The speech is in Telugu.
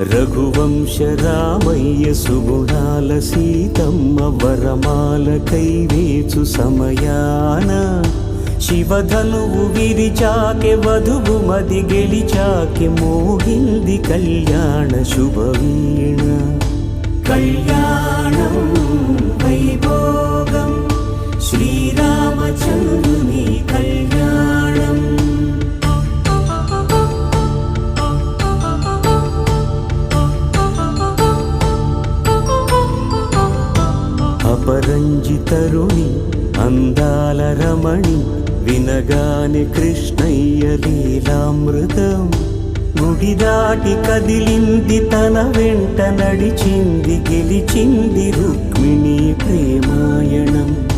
రఘువంశ రామయ్య సుగుణాల సీతమ్మ వరమాల కైవేచు సమయాన శివధనువు విరిచాకె వధువు మది గెలిచాకె మోగింది కళ్యాణ శుభవీణ. కళ్యాణం వైభోగం శ్రీరామచంద్రుని కళ్యాణం. అపరంజితరుణి అందాల రమణి వినగానే కృష్ణయ్య లీలామృతం. గుడి దాటి కదిలింది తన వెంట నడిచింది గెలిచింది రుక్మిణి ప్రేమాయణం.